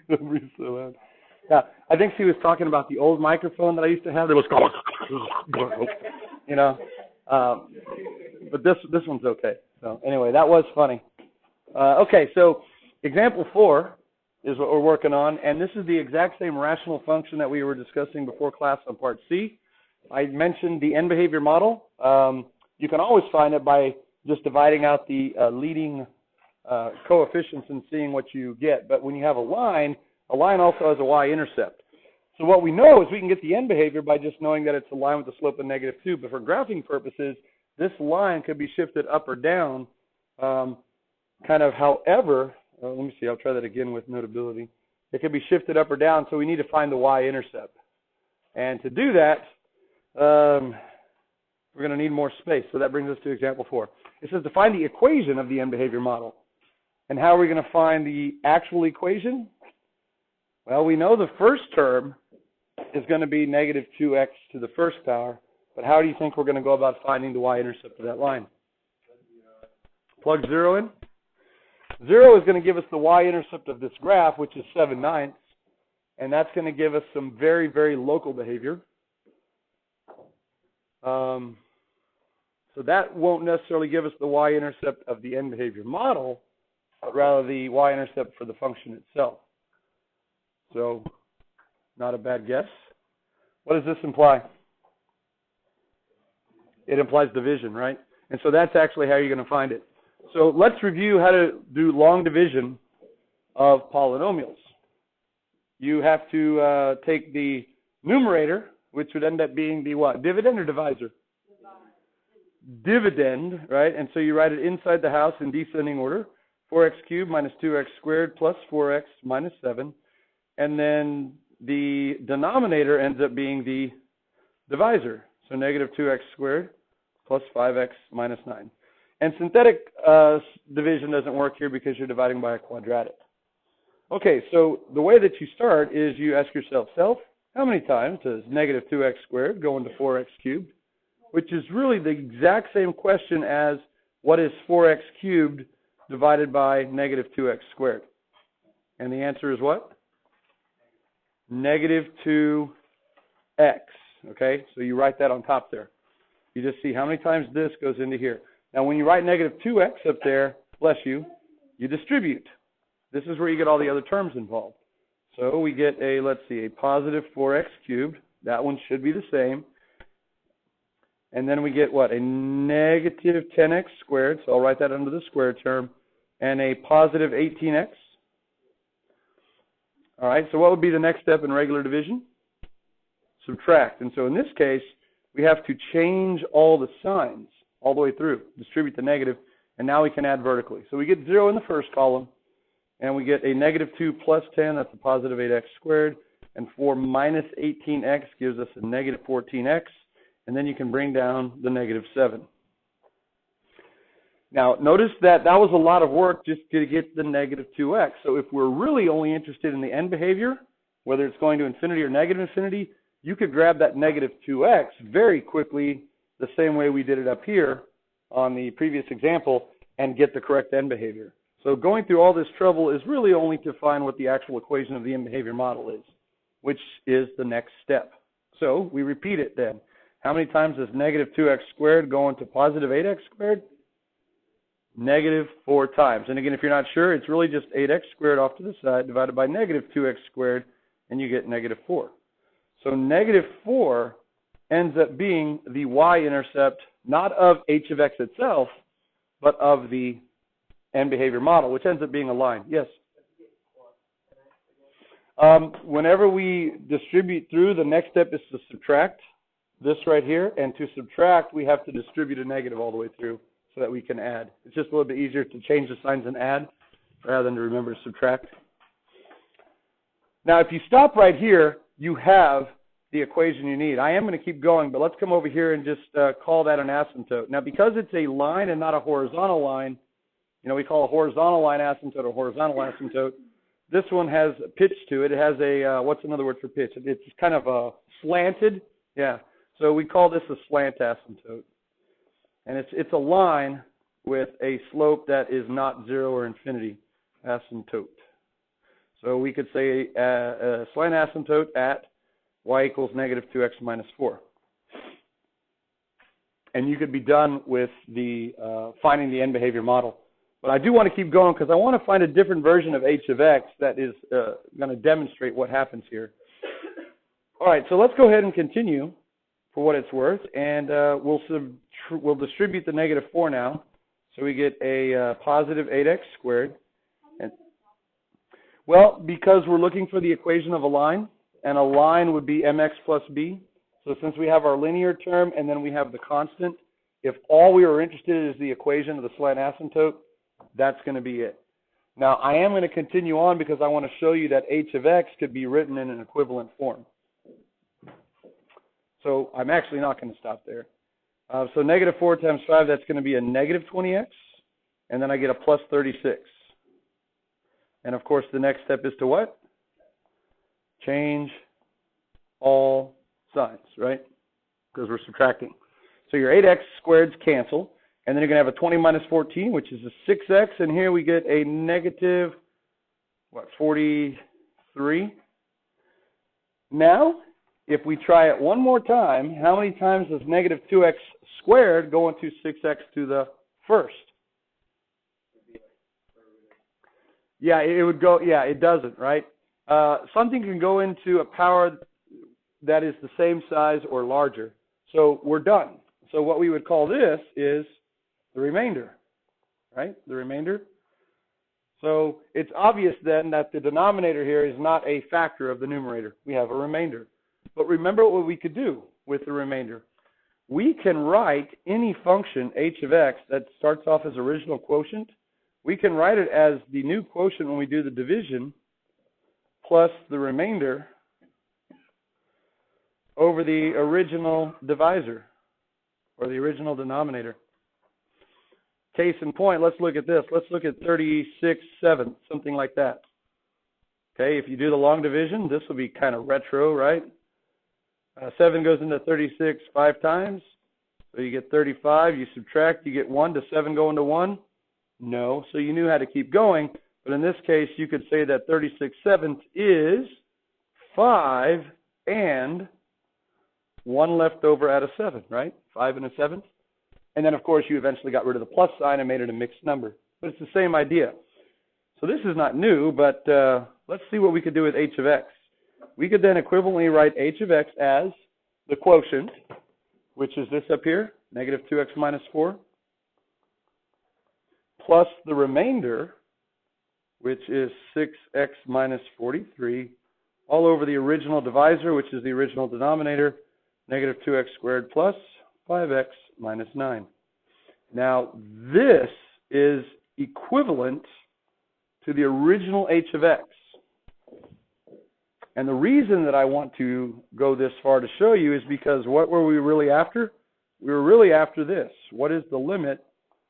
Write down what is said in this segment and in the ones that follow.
Don't breathe so loud. Yeah, I think she was talking about the old microphone that I used to have. That was, you know, but this one's okay. So anyway, that was funny. Okay, so example 4 is what we're working on, and this is the exact same rational function that we were discussing before class on part C. I mentioned the end behavior model. You can always find it by just dividing out the leading coefficients and seeing what you get. But when you have a line also has a y-intercept. So what we know is we can get the end behavior by just knowing that it's a line with a slope of -2. But for graphing purposes, this line could be shifted up or down, kind of however. Let me see. I'll try that again with notability. It could be shifted up or down, so we need to find the y-intercept. And to do that, we're going to need more space. So that brings us to example 4. It says to find the equation of the end behavior model. And how are we going to find the actual equation? Well, we know the first term is going to be -2x to the first power. But how do you think we're going to go about finding the y-intercept of that line? Plug 0 in. 0 is going to give us the y-intercept of this graph, which is 7/9. And that's going to give us some very, very local behavior. So that won't necessarily give us the y-intercept of the end behavior model, but rather the y-intercept for the function itself. So, not a bad guess. What does this imply? It implies division, right? And so that's actually how you're going to find it. So let's review how to do long division of polynomials. You have to take the numerator, which would end up being the what? Dividend or divisor? Dividend, right? And so you write it inside the house in descending order. 4x cubed minus 2x squared plus 4x minus 7. And then the denominator ends up being the divisor. So -2x squared plus 5x minus 9. And synthetic division doesn't work here because you're dividing by a quadratic. Okay, so the way that you start is you ask yourself, how many times does -2x squared go into 4x cubed? Which is really the exact same question as what is 4x cubed divided by -2x squared? And the answer is what? -2x. Okay, so you write that on top there. You just see how many times this goes into here. Now, when you write -2x up there, bless you, you distribute. This is where you get all the other terms involved. So we get let's see, a positive 4x cubed. That one should be the same. And then we get what? A negative 10x squared. So I'll write that under the square term. And a positive 18x. All right, so what would be the next step in regular division? Subtract. And so in this case, we have to change all the signs all the way through, distribute the negative, and now we can add vertically. So we get 0 in the first column, and we get a -2 plus 10, that's a positive 8x squared, and 4 minus 18x gives us a negative 14x, and then you can bring down the -7. Now, notice that was a lot of work just to get the -2x. So if we're really only interested in the end behavior, whether it's going to infinity or negative infinity, you could grab that -2x very quickly the same way we did it up here on the previous example and get the correct end behavior. So going through all this trouble is really only to find what the actual equation of the end behavior model is, which is the next step. So we repeat it then. How many times does -2x squared go into positive 8x squared? -4 times. And again, if you're not sure, it's really just 8x squared off to the side divided by -2x squared, and you get -4. So -4 ends up being the y-intercept, not of h of x itself, but of the end behavior model, which ends up being a line. Yes? Whenever we distribute through, the next step is to subtract this right here. And to subtract, we have to distribute a negative all the way through so that we can add. It's just a little bit easier to change the signs and add rather than to remember to subtract. Now, if you stop right here, you have the equation you need. I am going to keep going, but let's come over here and just call that an asymptote. Now, because it's a line and not a horizontal line, we call a horizontal line asymptote a horizontal asymptote. This one has a pitch to it. It has a, what's another word for pitch? It's kind of a slanted. Yeah. So we call this a slant asymptote. And it's a line with a slope that is not 0 or infinity asymptote. So we could say a slant asymptote at y equals negative 2x minus 4. And you could be done with the finding the end behavior model. But I do want to keep going because I want to find a different version of h of x that is going to demonstrate what happens here. All right, so let's go ahead and continue for what it's worth, and we'll distribute the negative 4 now. So we get a positive 8x squared. And, well, because we're looking for the equation of a line, and a line would be mx plus b. So since we have our linear term and then we have the constant, if all we are interested in is the equation of the slant asymptote, that's going to be it. Now, I am going to continue on because I want to show you that h of x could be written in an equivalent form. So I'm actually not going to stop there. So negative 4 times 5, that's going to be a negative 20x, and then I get a plus 36. And of course, the next step is to what? Change all signs, right? Because we're subtracting. So your 8x squareds cancel, and then you're going to have a 20 minus 14, which is a 6x, and here we get a negative, 43. Now, if we try it one more time, how many times does negative 2x squared go into 6x to the first? Yeah, it would go, yeah, it doesn't, right? Something can go into a power that is the same size or larger. So we're done. So what we would call this is the remainder, right? The remainder. So it's obvious then that the denominator here is not a factor of the numerator. We have a remainder. But remember what we could do with the remainder. We can write any function h of x that starts off as original quotient. We can write it as the new quotient when we do the division plus the remainder over the original divisor or the original denominator. Case in point, let's look at this. Let's look at 36/7, something like that. Okay, if you do the long division, this will be kind of retro, right? 7 goes into 36 5 times, so you get 35. You subtract, you get 1. Does 7 go into 1? No, so you knew how to keep going. But in this case, you could say that 36/7 is 5 and 1 left over out of 7, right? 5 and a 7. And then, of course, you eventually got rid of the plus sign and made it a mixed number. But it's the same idea. So this is not new, but let's see what we could do with h of x. We could then equivalently write h of x as the quotient, which is this up here, negative 2x minus 4, plus the remainder, which is 6x minus 43, all over the original divisor, which is the original denominator, negative 2x squared plus 5x minus 9. Now, this is equivalent to the original h of x. And the reason that I want to go this far to show you is because what were we really after? We were really after this. What is the limit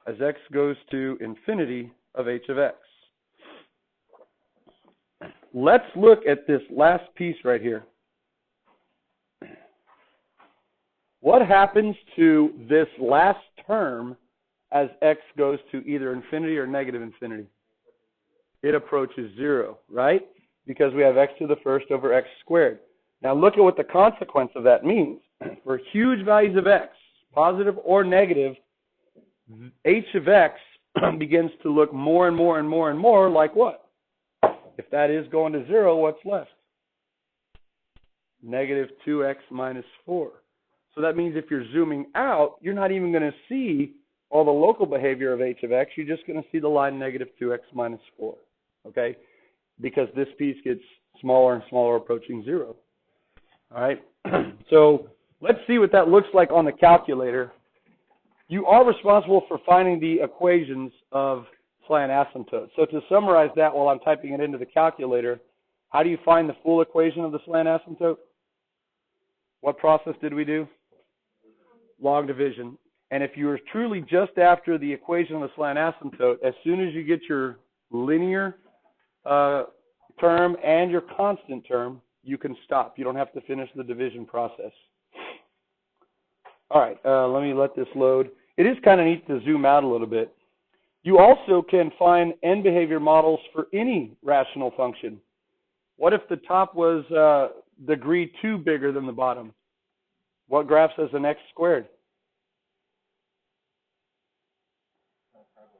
as x goes to infinity of h of x? Let's look at this last piece right here. What happens to this last term as x goes to either infinity or negative infinity? It approaches 0, right? Because we have x to the first over x squared. Now look at what the consequence of that means. For huge values of x, positive or negative, h of x begins to look more and more and more and more like what? If that is going to 0, what's left? Negative 2x minus 4. So that means if you're zooming out, you're not even going to see all the local behavior of h of x. You're just going to see the line negative 2x minus 4. Okay? Because this piece gets smaller and smaller, approaching 0. All right? So let's see what that looks like on the calculator. You are responsible for finding the equations of slant asymptote. So to summarize that while I'm typing it into the calculator, how do you find the full equation of the slant asymptote? What process did we do? Log division. And if you were truly just after the equation of the slant asymptote, as soon as you get your linear term and your constant term, you can stop. You don't have to finish the division process. All right, let this load. It is kind of neat to zoom out a little bit. You also can find end behavior models for any rational function. What if the top was degree 2 bigger than the bottom? What graph says an x squared?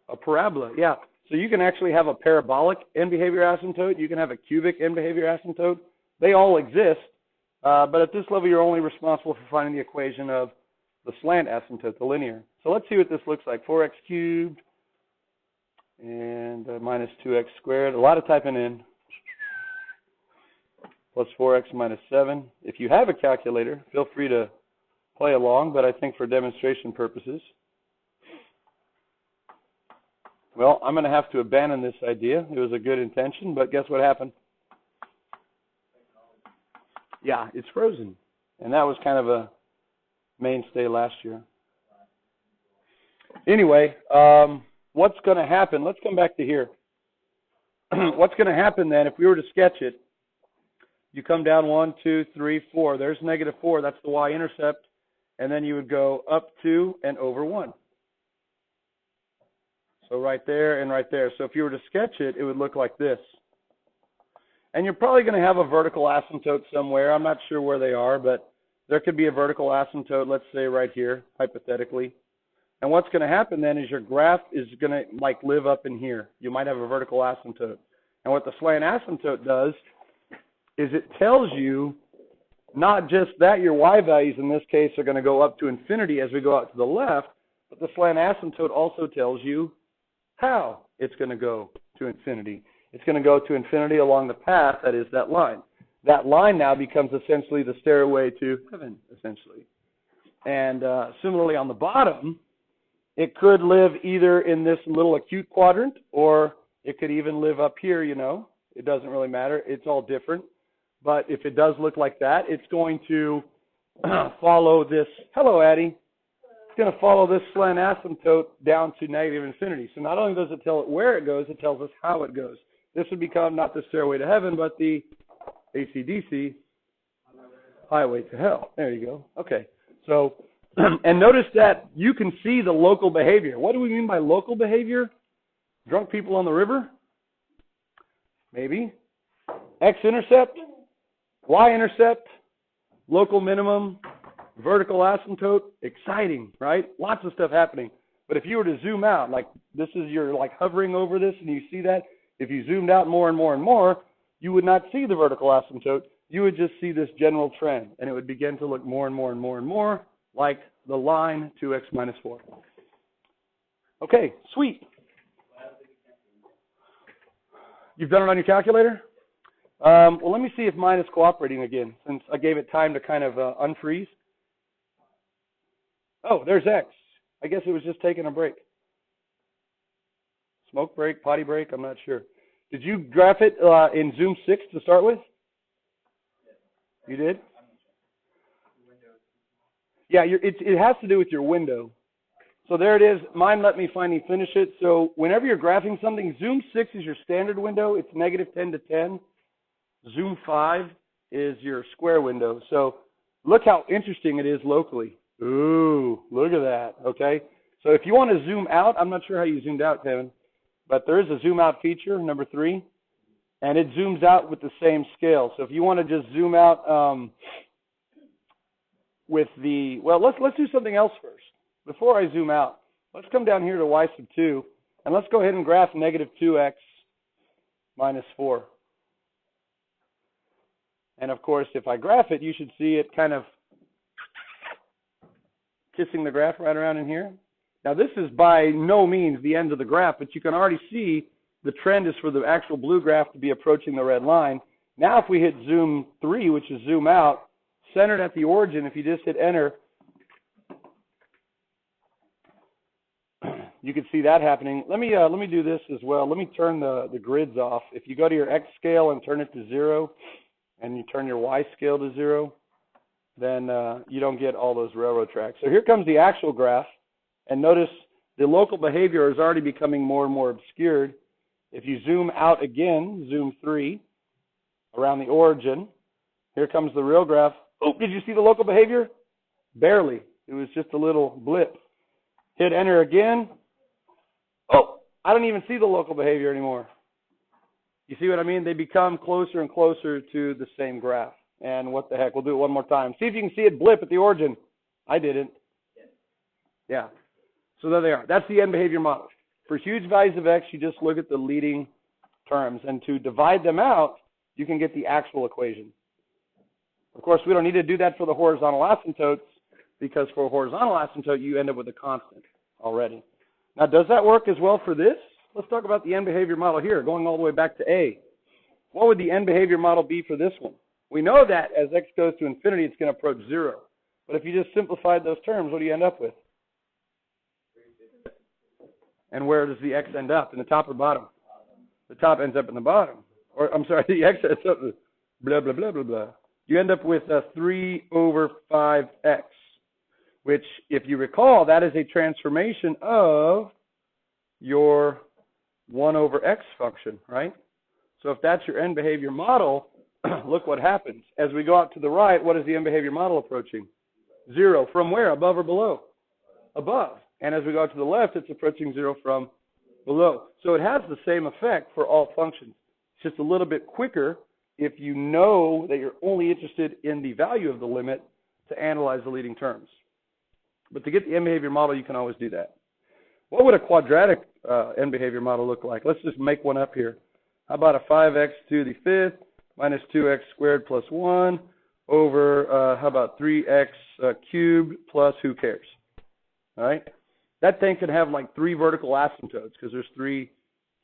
A parabola, yeah. So you can actually have a parabolic end behavior asymptote. You can have a cubic end behavior asymptote. They all exist, but at this level, you're only responsible for finding the equation of the slant asymptote, the linear. So let's see what this looks like. 4x cubed and minus 2x squared. A lot of typing in. Plus 4x minus 7. If you have a calculator, feel free to play along, but I think for demonstration purposes, well, I'm going to have to abandon this idea. It was a good intention, but guess what happened? Yeah, it's frozen. And that was kind of a mainstay last year. Anyway, what's going to happen? Let's come back to here. What's going to happen then if we were to sketch it? You come down 1, 2, 3, 4. There's negative 4. That's the y-intercept. And then you would go up 2 and over 1. So right there and right there. So if you were to sketch it, it would look like this. And you're probably going to have a vertical asymptote somewhere. I'm not sure where they are, but there could be a vertical asymptote, let's say right here, hypothetically. And what's going to happen then is your graph is going to like live up in here. You might have a vertical asymptote. And what the slant asymptote does is it tells you not just that your y values in this case are going to go up to infinity as we go out to the left, but the slant asymptote also tells you how it's going to go to infinity. It's going to go to infinity along the path that is that line. That line now becomes essentially the stairway to heaven, essentially. And similarly on the bottom, it could live either in this little acute quadrant, or it could even live up here, you know. It doesn't really matter. It's all different. But if it does look like that, it's going to follow this. Hello, Addie. It's going to follow this slant asymptote down to negative infinity. So not only does it tell it where it goes, it tells us how it goes. This would become not the stairway to heaven, but the AC/DC highway to hell. There you go. Okay. So, and notice that you can see the local behavior. What do we mean by local behavior? Drunk people on the river? Maybe. X-intercept, Y-intercept, local minimum, vertical asymptote. Exciting, right? Lots of stuff happening. But if you were to zoom out, like this is you're like hovering over this and you see that, if you zoomed out more and more and more, you would not see the vertical asymptote. You would just see this general trend, and it would begin to look more and more and more and more like the line 2x minus 4. Okay, sweet. You've done it on your calculator? Well, let me see if mine is cooperating again, since I gave it time to kind of unfreeze. Oh, there's X. I guess it was just taking a break. Smoke break, potty break, I'm not sure. Did you graph it in Zoom 6 to start with? You did? Yeah, it has to do with your window. So there it is. Mine let me finally finish it. So whenever you're graphing something, Zoom 6 is your standard window. It's negative 10 to 10. Zoom 5 is your square window. So look how interesting it is locally. Ooh, look at that. Okay. So if you want to zoom out, I'm not sure how you zoomed out, Kevin, but there is a zoom out feature, number 3, and it zooms out with the same scale. So if you want to just zoom out with the, well, let's do something else first. Before I zoom out, let's come down here to y sub 2, and let's go ahead and graph negative 2x minus 4. And of course, if I graph it, you should see it kind of kissing the graph right around in here. Now, this is by no means the end of the graph, but you can already see the trend is for the actual blue graph to be approaching the red line. Now, if we hit zoom 3, which is zoom out, centered at the origin, if you just hit enter, you can see that happening. Let me do this as well. Let me turn the grids off. If you go to your X scale and turn it to 0, and you turn your Y scale to 0, then you don't get all those railroad tracks. So here comes the actual graph. And notice the local behavior is already becoming more and more obscured. If you zoom out again, zoom 3, around the origin, here comes the real graph. Oh, did you see the local behavior? Barely. It was just a little blip. Hit enter again. Oh, I don't even see the local behavior anymore. You see what I mean? They become closer and closer to the same graph. And what the heck, we'll do it one more time. See if you can see it blip at the origin. I didn't. Yeah. So there they are. That's the end behavior model. For huge values of x, you just look at the leading terms. And to divide them out, you can get the actual equation. Of course, we don't need to do that for the horizontal asymptotes, because for a horizontal asymptote, you end up with a constant already. Now, does that work as well for this? Let's talk about the end behavior model here, going all the way back to A. What would the end behavior model be for this one? We know that as x goes to infinity, it's going to approach 0. But if you just simplified those terms, what do you end up with? And where does the x end up? In the top or bottom? The top ends up in the bottom. Or, I'm sorry, the x ends up with blah, blah, blah, blah, blah. You end up with 3 over 5x, which, if you recall, that is a transformation of your 1 over x function, right? So if that's your end behavior model, look what happens. As we go out to the right, what is the end behavior model approaching? 0. From where? Above or below? Above. And as we go out to the left, it's approaching 0 from below. So it has the same effect for all functions. It's just a little bit quicker if you know that you're only interested in the value of the limit to analyze the leading terms. But to get the end behavior model, you can always do that. What would a quadratic end behavior model look like? Let's just make one up here. How about a 5x to the 5th minus 2x squared plus 1 over, how about 3x cubed plus who cares? All right? That thing can have like 3 vertical asymptotes because there's 3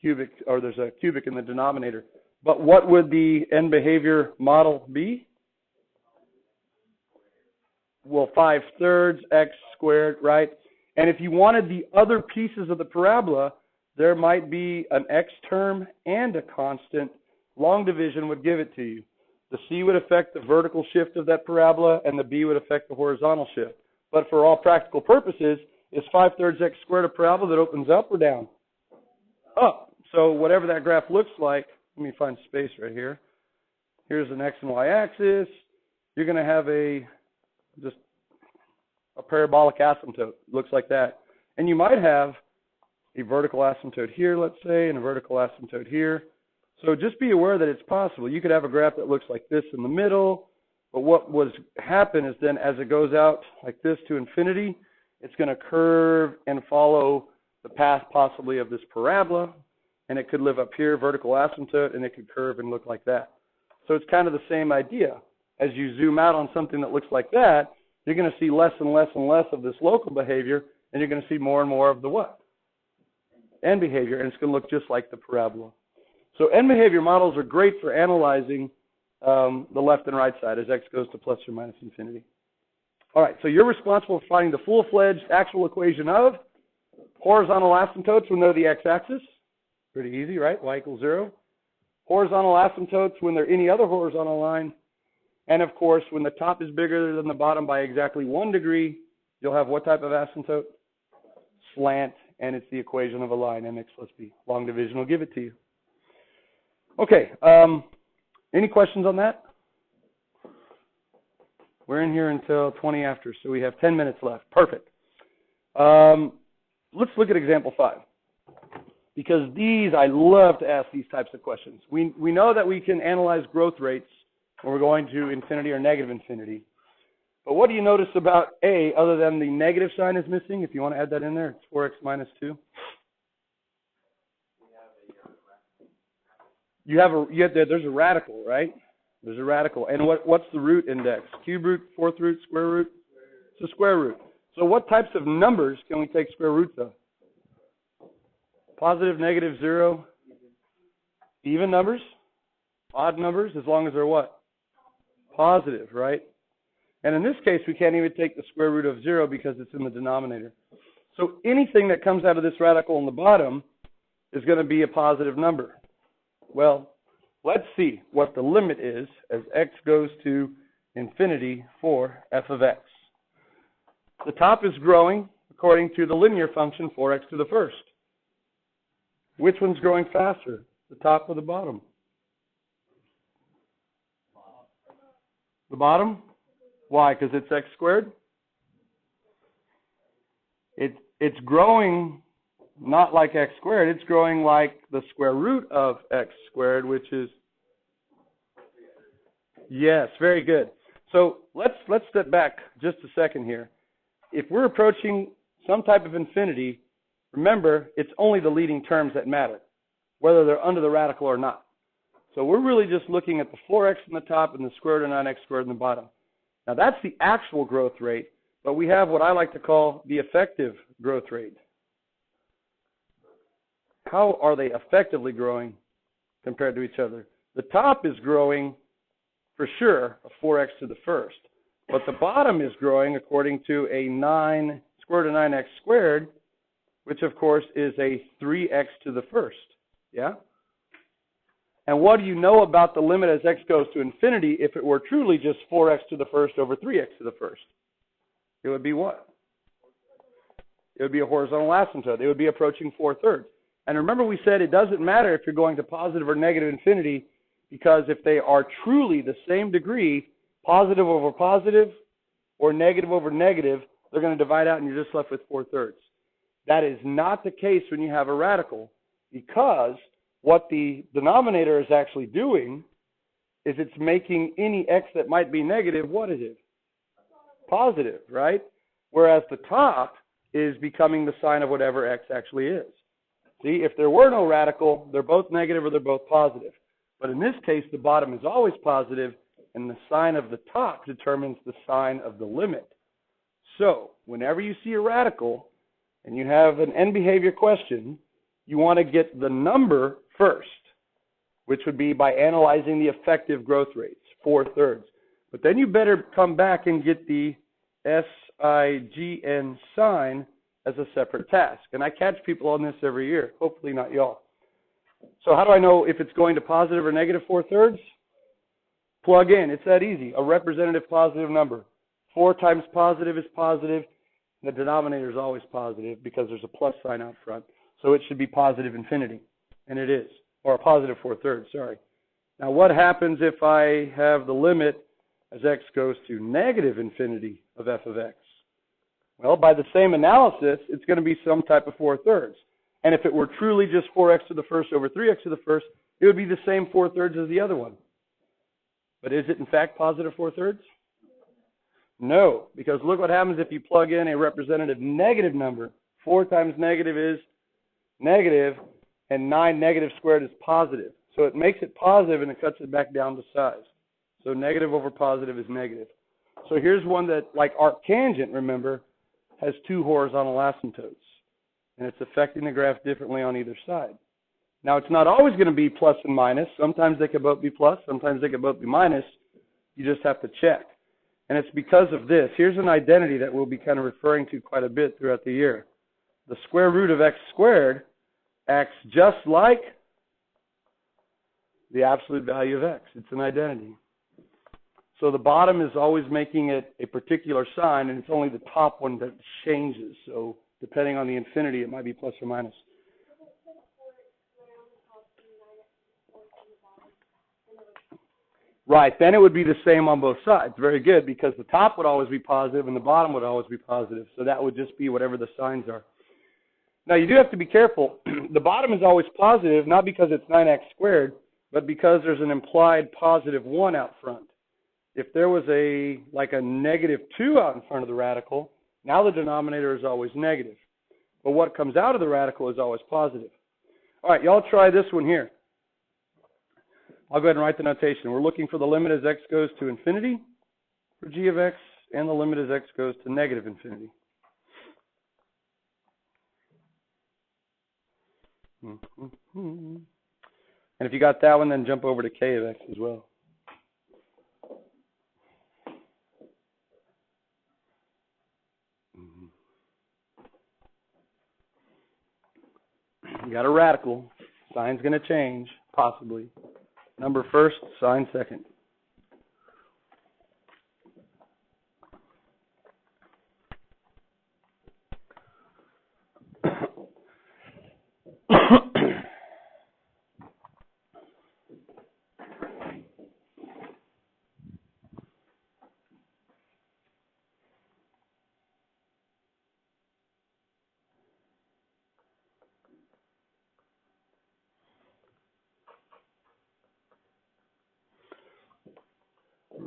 cubic, or there's a cubic in the denominator. But what would the end behavior model be? Well, 5/3 x squared, right? And if you wanted the other pieces of the parabola, there might be an x term and a constant. Long division would give it to you. The c would affect the vertical shift of that parabola, and the b would affect the horizontal shift. But for all practical purposes, is 5/3 x squared a parabola that opens up or down? Up. So whatever that graph looks like, let me find space right here. Here's an x and y axis. You're going to have just a parabolic asymptote. Looks like that. And you might have a vertical asymptote here, let's say, and a vertical asymptote here. So just be aware that it's possible. You could have a graph that looks like this in the middle, but what would happen is then as it goes out like this to infinity, it's going to curve and follow the path possibly of this parabola, and it could live up here, vertical asymptote, and it could curve and look like that. So it's kind of the same idea. As you zoom out on something that looks like that, you're going to see less and less and less of this local behavior, and you're going to see more and more of the what? End behavior, and it's going to look just like the parabola. So end behavior models are great for analyzing the left and right side as x goes to plus or minus infinity. All right, so you're responsible for finding the full-fledged actual equation of horizontal asymptotes when they're the x-axis. Pretty easy, right? Y equals 0. Horizontal asymptotes when they're any other horizontal line. And, of course, when the top is bigger than the bottom by exactly 1 degree, you'll have what type of asymptote? Slant, and it's the equation of a line, mx plus b. Long division will give it to you. Okay, any questions on that? We're in here until 20 after, so we have 10 minutes left. Perfect. Let's look at example 5. Because these, I love to ask these types of questions. We know that we can analyze growth rates when we're going to infinity or negative infinity. But what do you notice about A other than the negative sign is missing? If you want to add that in there, it's 4x minus 2. There's a radical, right? There's a radical. And what's the root index? Cube root, fourth root, square root? It's a square root. So what types of numbers can we take square roots of? Positive, negative, 0. Even numbers? Odd numbers, as long as they're what? Positive, right? And in this case, we can't even take the square root of 0 because it's in the denominator. So anything that comes out of this radical on the bottom is going to be a positive number. Well, let's see what the limit is as x goes to infinity for f of x. The top is growing according to the linear function 4x to the first. Which one's growing faster, the top or the bottom? The bottom? Why? Because it's x squared? It's growing Not like x squared. It's growing like the square root of x squared, which is, yes, very good. So let's step back just a second here. If we're approaching some type of infinity, remember, it's only the leading terms that matter, whether they're under the radical or not. So we're really just looking at the 4x in the top and the square root of 9x squared in the bottom. Now that's the actual growth rate, but we have what I like to call the effective growth rate. How are they effectively growing compared to each other? The top is growing, for sure, a 4x to the first. But the bottom is growing according to a 9 square root of 9x squared, which of course is a 3x to the first. Yeah? And what do you know about the limit as x goes to infinity if it were truly just 4x to the first over 3x to the first? It would be what? It would be a horizontal asymptote. It would be approaching 4/3. And remember we said it doesn't matter if you're going to positive or negative infinity, because if they are truly the same degree, positive over positive or negative over negative, they're going to divide out and you're just left with 4/3. That is not the case when you have a radical, because what the denominator is actually doing is it's making any x that might be negative, what is it? Positive, right? Whereas the top is becoming the sign of whatever x actually is. See, if there were no radical, they're both negative or they're both positive. But in this case, the bottom is always positive, and the sign of the top determines the sign of the limit. So, whenever you see a radical, and you have an end behavior question, you want to get the number first, which would be by analyzing the effective growth rates, 4/3. But then you better come back and get the SIGN sign as a separate task. And I catch people on this every year, hopefully not y'all. So how do I know if it's going to positive or negative 4/3? Plug in. It's that easy. A representative positive number. 4 times positive is positive. The denominator is always positive because there's a plus sign out front. So it should be positive infinity. And it is. Or a positive 4/3, sorry. Now what happens if I have the limit as x goes to negative infinity of f of x? Well, by the same analysis, it's going to be some type of 4/3. And if it were truly just 4x to the first over 3x to the first, it would be the same 4/3 as the other one. But is it in fact positive 4/3? No, because look what happens if you plug in a representative negative number. 4 times negative is negative, and 9 negative squared is positive. So it makes it positive and it cuts it back down to size. So negative over positive is negative. So here's one that, like arctangent, remember, has 2 horizontal asymptotes. And it's affecting the graph differently on either side. Now, it's not always going to be plus and minus. Sometimes they could both be plus. Sometimes they could both be minus. You just have to check. And it's because of this. Here's an identity that we'll be kind of referring to quite a bit throughout the year. The square root of x squared acts just like the absolute value of x. It's an identity. So the bottom is always making it a particular sign, and it's only the top one that changes. So depending on the infinity, it might be plus or minus. Right, then it would be the same on both sides. Very good, because the top would always be positive and the bottom would always be positive. So that would just be whatever the signs are. Now, you do have to be careful. The bottom is always positive, not because it's 9x squared, but because there's an implied positive 1 out front. If there was like a negative 2 out in front of the radical, now the denominator is always negative. But what comes out of the radical is always positive. All right, y'all try this one here. I'll go ahead and write the notation. We're looking for the limit as x goes to infinity for g of x, and the limit as x goes to negative infinity. And if you got that one, then jump over to k of x as well. You got a radical. Sign's going to change, possibly. Number first, sign second.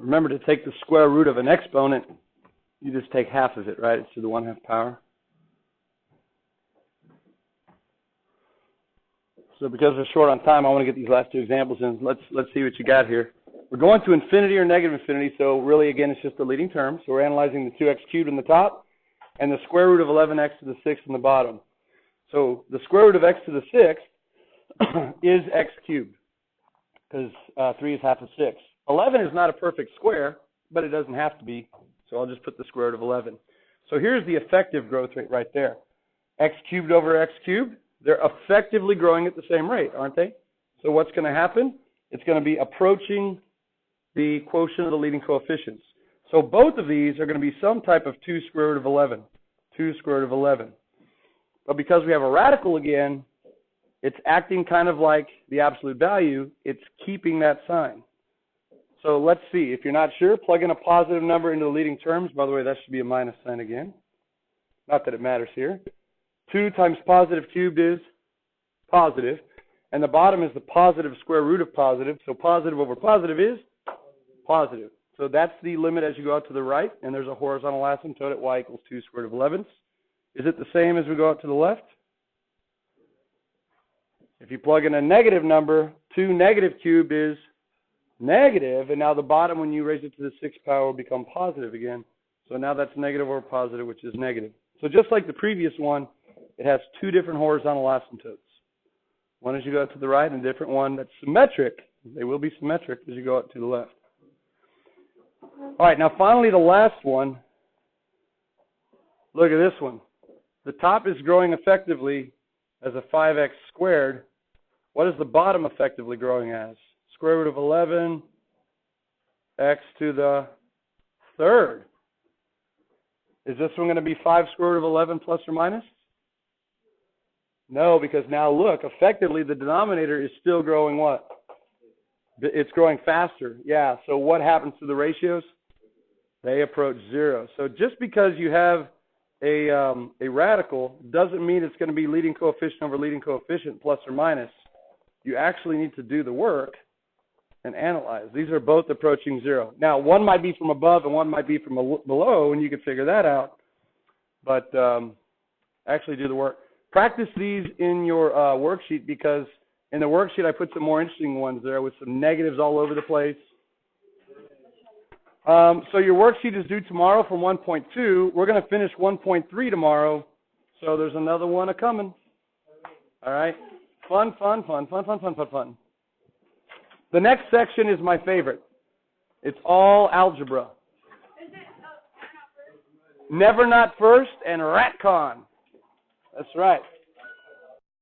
remember to take the square root of an exponent, you just take half of it, right? It's to the 1/2 power. So because we're short on time, I want to get these last 2 examples in. Let's see what you got here. We're going to infinity or negative infinity, so really, again, it's just the leading term. So we're analyzing the 2x cubed in the top and the square root of 11x to the 6th in the bottom. So the square root of x to the 6th is x cubed, because 3 is half of 6. 11 is not a perfect square, but it doesn't have to be, so I'll just put the square root of 11. So here's the effective growth rate right there. X cubed over x cubed, they're effectively growing at the same rate, aren't they? So what's going to happen? It's going to be approaching the quotient of the leading coefficients. So both of these are going to be some type of 2 square root of 11. 2 square root of 11. But because we have a radical again, it's acting kind of like the absolute value. It's keeping that sign. So let's see. If you're not sure, plug in a positive number into the leading terms. By the way, that should be a minus sign again. Not that it matters here. 2 times positive cubed is positive. And the bottom is the positive square root of positive. So positive over positive is positive. So that's the limit as you go out to the right. And there's a horizontal asymptote at y equals 2 square root of 11. Is it the same as we go out to the left? If you plug in a negative number, 2 negative cubed is negative. And now the bottom, when you raise it to the 6th power, will become positive again. So now that's negative over positive, which is negative. So just like the previous one, it has 2 different horizontal asymptotes. One as you go out to the right, and a different one that's symmetric. They will be symmetric as you go out to the left. All right, now finally the last one. Look at this one. The top is growing effectively as a 5x squared. What is the bottom effectively growing as? Square root of 11 x to the 3rd. Is this one going to be 5 square root of 11 plus or minus? No, because now look, effectively the denominator is still growing what? It's growing faster. Yeah, so what happens to the ratios? They approach 0. So just because you have a radical doesn't mean it's going to be leading coefficient over leading coefficient plus or minus. You actually need to do the work and analyze. These are both approaching 0. Now, one might be from above and one might be from below, and you can figure that out. But actually do the work. Practice these in your worksheet, because in the worksheet I put some more interesting ones there with some negatives all over the place. So your worksheet is due tomorrow from 1.2. We're going to finish 1.3 tomorrow, so there's another one a-coming. All right? Fun, fun, fun, fun, fun, fun, fun, fun. The next section is my favorite. It's all algebra. Never Not First and RatCon. That's right.